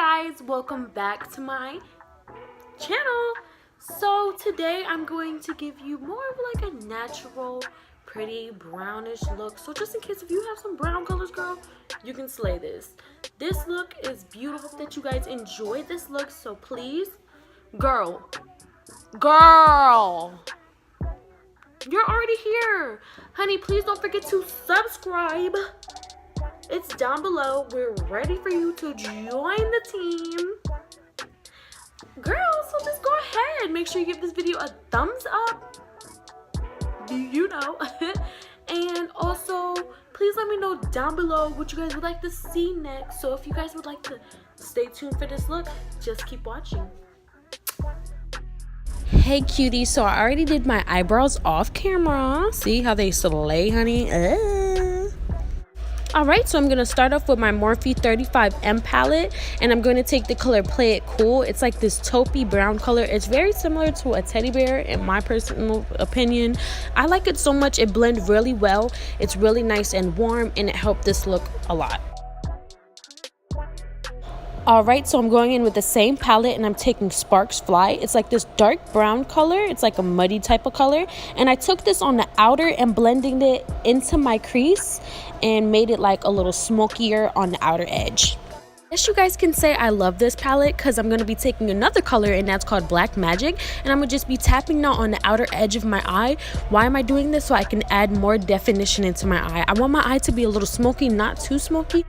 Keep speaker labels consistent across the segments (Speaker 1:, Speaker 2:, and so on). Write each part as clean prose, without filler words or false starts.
Speaker 1: guys, welcome back to my channel. So today I'm going to give you more of like a natural, pretty brownish look. So just in case if you have some brown colors, girl, you can slay this. This look is beautiful. Hope that you guys enjoy this look. So please, girl, you're already here, honey. Please don't forget to subscribe. It's down below. We're ready for you to join the team. Girl, so just go ahead. Make sure you give this video a thumbs up. You know. And also, please let me know down below what you guys would like to see next. So if you guys would like to stay tuned for this look, just keep watching. Hey cuties, so I already did my eyebrows off camera. See how they slay, honey? Alright, so I'm going to start off with my Morphe 35M palette, and I'm going to take the color Play It Cool. It's like this taupey brown color. It's very similar to a teddy bear in my personal opinion. I like it so much. It blends really well. It's really nice and warm, and it helped this look a lot. Alright, so I'm going in with the same palette and I'm taking Sparks Fly. It's like this dark brown color. It's like a muddy type of color. And I took this on the outer and blending it into my crease and made it like a little smokier on the outer edge. Yes, you guys can say I love this palette because I'm going to be taking another color and that's called Black Magic. And I'm going to just be tapping now on the outer edge of my eye. Why am I doing this? So I can add more definition into my eye. I want my eye to be a little smoky, not too smoky.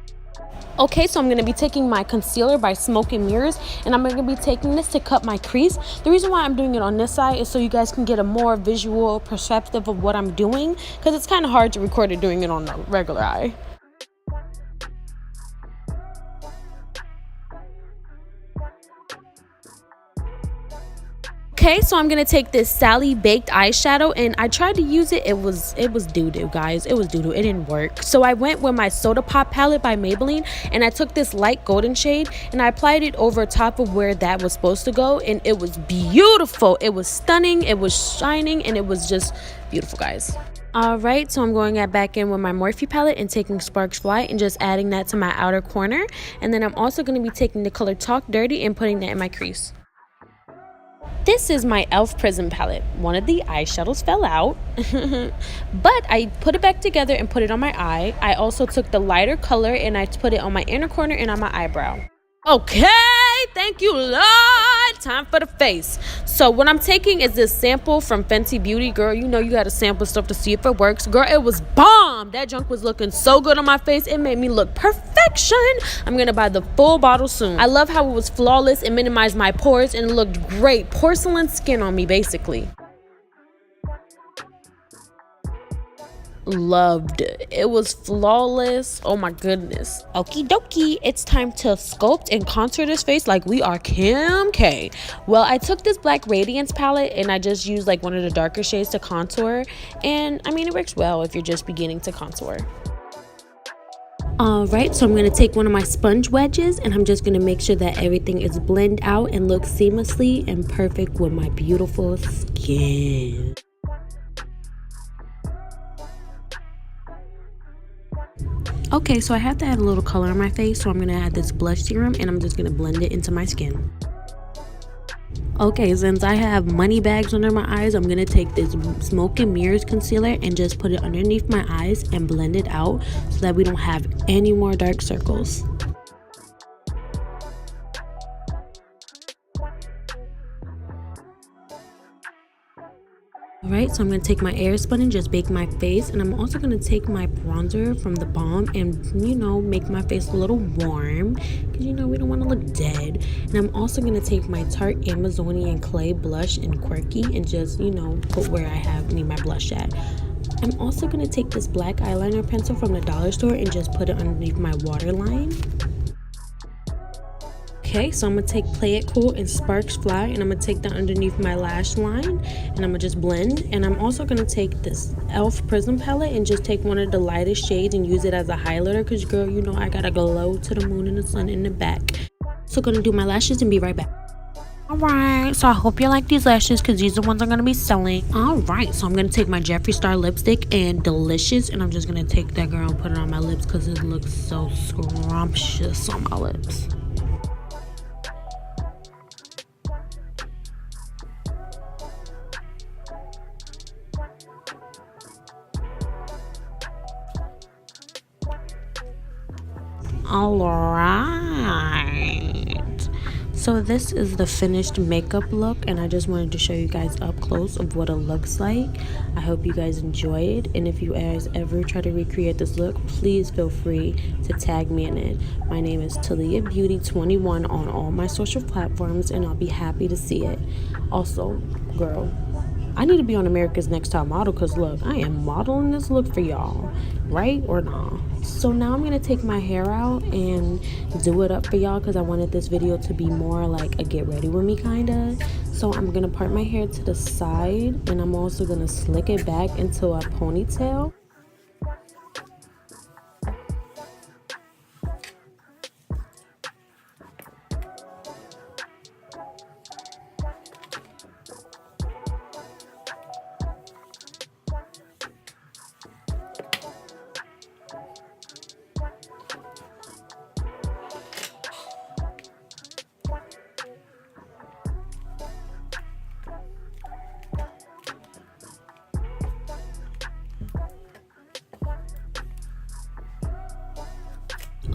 Speaker 1: Okay, so I'm going to be taking my concealer by Smoke and Mirrors, and I'm going to be taking this to cut my crease. The reason why I'm doing it on this side is so you guys can get a more visual perspective of what I'm doing, because it's kind of hard to record it doing it on the regular eye. Okay, so I'm gonna take this Sally Baked eyeshadow, and I tried to use it. It was doo-doo, guys. It was doo-doo. It didn't work. So I went with my Soda Pop palette by Maybelline, and I took this light golden shade and I applied it over top of where that was supposed to go, and it was beautiful. It was stunning. It was shining, and it was just beautiful, guys. Alright, so I'm going back in with my Morphe palette and taking Sparks Fly and just adding that to my outer corner, and then I'm also going to be taking the color Talk Dirty and putting that in my crease. This is my e.l.f. Prism palette. One of the eyeshadows fell out, but I put it back together and put it on my eye. I also took the lighter color and I put it on my inner corner and on my eyebrow. Okay, thank you, Lord. Time for the face. So what I'm taking is this sample from Fenty Beauty. Girl, you know you gotta sample stuff to see if it works. Girl, it was bomb. That junk was looking so good on my face. It made me look perfection. I'm gonna buy the full bottle soon. I love how it was flawless. It minimized my pores and it looked great. Porcelain skin on me, basically. Loved it. It was flawless. Oh my goodness. Okie dokie, it's time to sculpt and contour this face like we are Kim K. Well, I took this Black Radiance palette and I just used like one of the darker shades to contour, and I mean it works well if you're just beginning to contour. Alright, so I'm going to take one of my sponge wedges and I'm just going to make sure that everything is blended out and looks seamlessly and perfect with my beautiful skin. Okay, so I have to add a little color on my face, so I'm going to add this blush serum and I'm just going to blend it into my skin. Okay, since I have money bags under my eyes, I'm going to take this Smoke and Mirrors concealer and just put it underneath my eyes and blend it out so that we don't have any more dark circles. Alright, so I'm going to take my airspun and just bake my face, and I'm also going to take my bronzer from the Balm and, you know, make my face a little warm because, you know, we don't want to look dead. And I'm also going to take my Tarte Amazonian Clay blush in Quirky and just, you know, put where I need my blush at. I'm also going to take this black eyeliner pencil from the dollar store and just put it underneath my waterline. Okay, so I'm going to take Play It Cool and Sparks Fly, and I'm going to take that underneath my lash line, and I'm going to just blend. And I'm also going to take this e.l.f. Prism palette and just take one of the lightest shades and use it as a highlighter, because girl, you know I got to glow to the moon and the sun in the back. So going to do my lashes and be right back. Alright, so I hope you like these lashes because these are the ones I'm going to be selling. Alright, so I'm going to take my Jeffree Star lipstick and Delicious, and I'm just going to take that girl and put it on my lips because it looks so scrumptious on my lips. All right. So this is the finished makeup look, and I just wanted to show you guys up close of what it looks like. I hope you guys enjoy it, and if you guys ever try to recreate this look, please feel free to tag me in it. My name is Taliabeauty21 on all my social platforms, and I'll be happy to see it. Also, girl, I need to be on America's Next Top Model, because look, I am modeling this look for y'all, right or not? So now I'm gonna take my hair out and do it up for y'all, because I wanted this video to be more like a get ready with me kinda. So I'm gonna part my hair to the side, and I'm also gonna slick it back into a ponytail.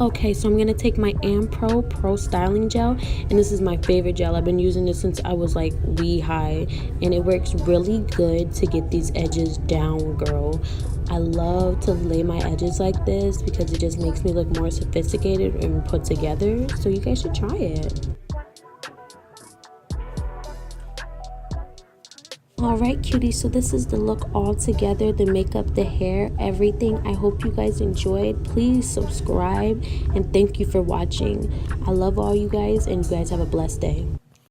Speaker 1: Okay, so I'm going to take my Pro Styling Gel, and this is my favorite gel. I've been using this since I was like wee high, and it works really good to get these edges down, girl. I love to lay my edges like this because it just makes me look more sophisticated and put together, so you guys should try it. Alright cuties, so this is the look all together, the makeup, the hair, everything. I hope you guys enjoyed. Please subscribe, and thank you for watching. I love all you guys, and you guys have a blessed day.